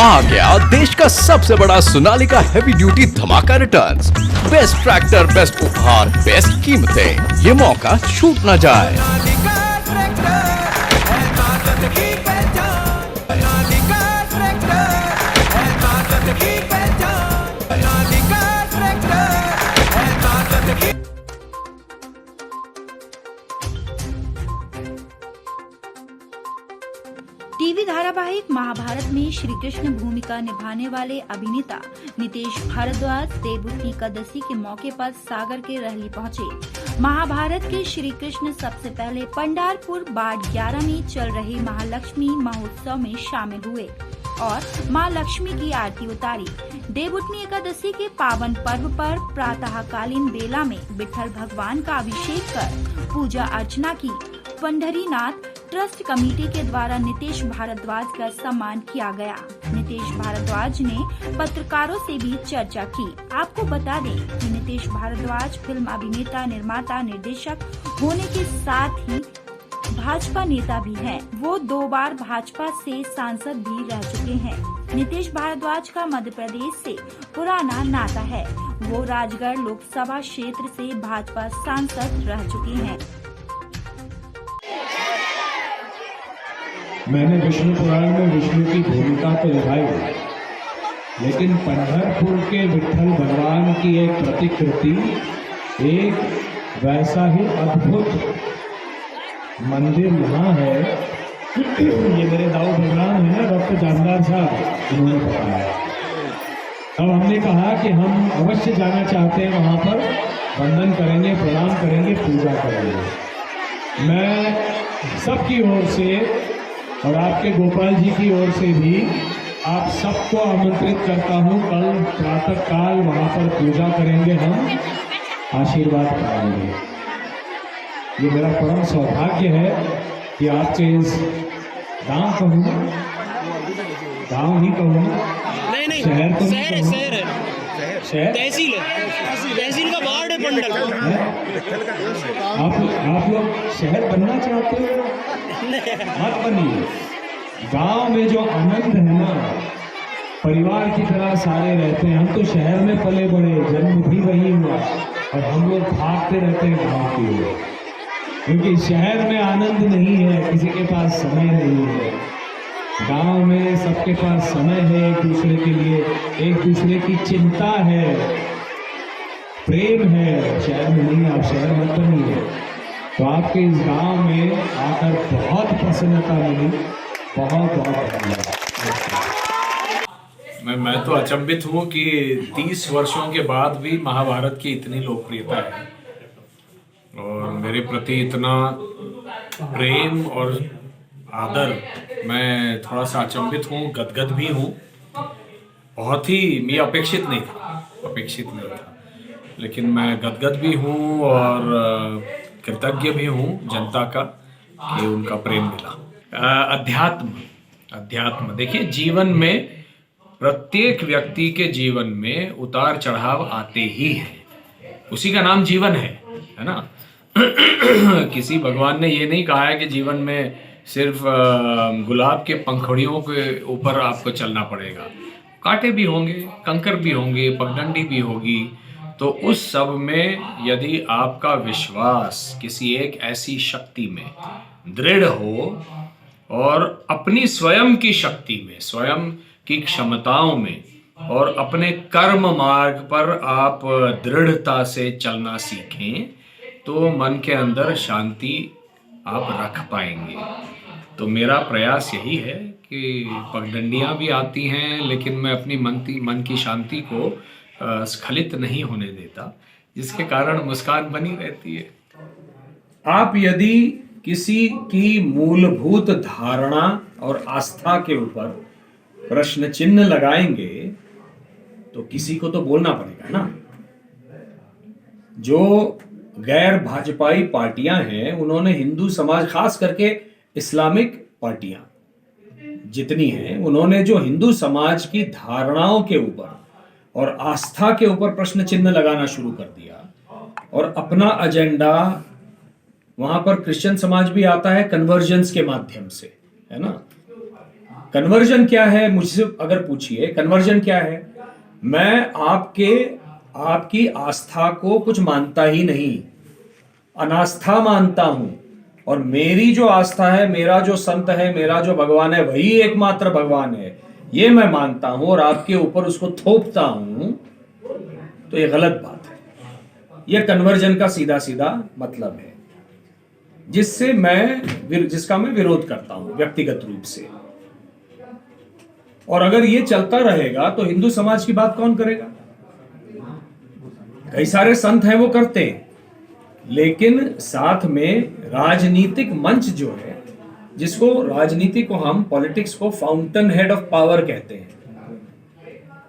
आ गया देश का सबसे बड़ा सोनालिका हेवी ड्यूटी धमाका रिटर्न्स। बेस्ट ट्रैक्टर, बेस्ट उपहार, बेस्ट कीमतें, ये मौका छूट ना जाए। टीवी धारावाहिक महाभारत में श्री कृष्ण भूमिका निभाने वाले अभिनेता नितेश भारद्वाज देवउठनी एकादशी के मौके पर सागर के रहली पहुंचे। महाभारत के श्री कृष्ण सबसे पहले पंडारपुर वार्ड 11 में चल रहे महालक्ष्मी महोत्सव में शामिल हुए और मां लक्ष्मी की आरती उतारी। देवउठनी एकादशी के पावन पर्व पर प्रातःकालीन बेला में विठ्ठल भगवान का अभिषेक कर पूजा अर्चना की। पंढरीनाथ ट्रस्ट कमेटी के द्वारा नितेश भारद्वाज का सम्मान किया गया। नितेश भारद्वाज ने पत्रकारों से भी चर्चा की। आपको बता दें कि नितेश भारद्वाज फिल्म अभिनेता, निर्माता, निर्देशक होने के साथ ही भाजपा नेता भी हैं। वो 2 बार भाजपा से सांसद भी रह चुके हैं। नितेश भारद्वाज का मध्य प्रदेश से पुराना नाता है। वो राजगढ़ लोकसभा क्षेत्र से भाजपा सांसद रह चुके हैं। मैंने विष्णु पुराण में विष्णु की भूमिका तो निभाई, लेकिन पंढरपुर के विठ्ठल भगवान की एक प्रतिकृति, एक वैसा ही अद्भुत मंदिर यहाँ है। ये मेरे दाऊ बलराम है ना, डॉक्टर जानदार साहब, उन्होंने बताया। तब हमने कहा कि हम अवश्य जाना चाहते हैं वहाँ पर, वंदन करेंगे, प्रणाम करेंगे, पूजा करेंगे। मैं सबकी ओर से और आपके गोपाल जी की ओर से भी आप सबको आमंत्रित करता हूँ। कल प्रातः काल वहाँ पर पूजा करेंगे, हम आशीर्वाद पाएंगे। ये मेरा परम सौभाग्य है कि आपके इस गांव कहूँ, गांव नहीं कहूँ, नहीं शहर तो शहर है, शहर तहसील है, तहसील का वार्ड है पंडल। आप लोग शहर बनना चाहते हो, मत बनिए। गांव में जो आनंद है ना, परिवार की तरह सारे रहते हैं। हम तो शहर में पले बड़े, जन्म भी वही हुआ और हम लोग भागते रहते हैं गांव की ओर, क्योंकि शहर में आनंद नहीं है, किसी के पास समय नहीं है। गांव में सबके पास समय है, एक दूसरे के लिए, एक दूसरे की चिंता है, प्रेम है। शहर में नहीं, आप शहर मत बनिए। तो आपके इस गांव में आकर बहुत प्रसन्नता मिली, बहुत बहुत धन्यवाद। मैं तो अचंभित हूँ कि 30 वर्षों के बाद भी महाभारत की इतनी लोकप्रियता है और मेरे प्रति इतना प्रेम और आदर। मैं थोड़ा सा अचंभित हूँ, गदगद भी हूँ। बहुत ही ये अपेक्षित नहीं था, लेकिन मैं गदगद भी हूँ और कृतज्ञ भी हूँ जनता का कि उनका प्रेम मिला। अध्यात्म देखिए, जीवन में प्रत्येक व्यक्ति के जीवन में उतार चढ़ाव आते ही हैं, उसी का नाम जीवन है ना। किसी भगवान ने ये नहीं कहा है कि जीवन में सिर्फ गुलाब के पंखुड़ियों के ऊपर आपको चलना पड़ेगा। कांटे भी होंगे, कंकर भी होंगे, पगडंडी भी होगी। तो उस सब में यदि आपका विश्वास किसी एक ऐसी शक्ति में दृढ़ हो और अपनी स्वयं की शक्ति में, स्वयं की क्षमताओं में और अपने कर्म मार्ग पर आप दृढ़ता से चलना सीखें, तो मन के अंदर शांति आप रख पाएंगे। तो मेरा प्रयास यही है कि पगडंडियाँ भी आती हैं, लेकिन मैं अपनी मन की शांति को स्खलित नहीं होने देता, जिसके कारण मुस्कान बनी रहती है। आप यदि किसी की मूलभूत धारणा और आस्था के ऊपर प्रश्न चिन्ह लगाएंगे तो किसी को तो बोलना पड़ेगा ना। जो गैर भाजपाई पार्टियां हैं, उन्होंने हिंदू समाज, खास करके इस्लामिक पार्टियां जितनी हैं, उन्होंने जो हिंदू समाज की धारणाओं के ऊपर और आस्था के ऊपर प्रश्न चिन्ह लगाना शुरू कर दिया और अपना एजेंडा, वहां पर क्रिश्चियन समाज भी आता है कन्वर्जेंस के माध्यम से, है ना। कन्वर्जन क्या है, मुझसे अगर पूछिए कन्वर्जन क्या है, मैं आपकी आस्था को कुछ मानता ही नहीं, अनास्था मानता हूं, और मेरी जो आस्था है, मेरा जो संत है, मेरा जो भगवान है, वही एकमात्र भगवान है, ये मैं मानता हूं और आपके ऊपर उसको थोपता हूं, तो ये गलत बात है। ये कन्वर्जन का सीधा सीधा मतलब है, जिसका मैं विरोध करता हूं व्यक्तिगत रूप से। और अगर ये चलता रहेगा तो हिंदू समाज की बात कौन करेगा? कई सारे संत हैं वो करते हैं, लेकिन साथ में राजनीतिक मंच जो है, जिसको राजनीति को हम पॉलिटिक्स को फाउंटेन हेड ऑफ पावर कहते हैं,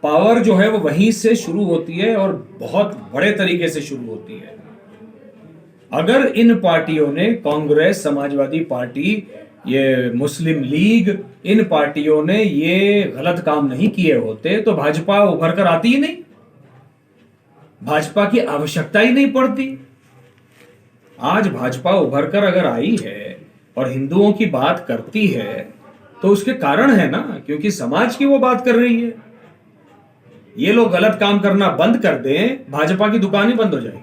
पावर जो है वो वहीं से शुरू होती है और बहुत बड़े तरीके से शुरू होती है। अगर इन पार्टियों ने, कांग्रेस, समाजवादी पार्टी, ये मुस्लिम लीग, इन पार्टियों ने ये गलत काम नहीं किए होते तो भाजपा उभर कर आती ही नहीं, भाजपा की आवश्यकता ही नहीं पड़ती। आज भाजपा उभर कर अगर आई है और हिंदुओं की बात करती है तो उसके कारण है ना, क्योंकि समाज की वो बात कर रही है। ये लोग गलत काम करना बंद कर दें, भाजपा की दुकान ही बंद हो जाएगी।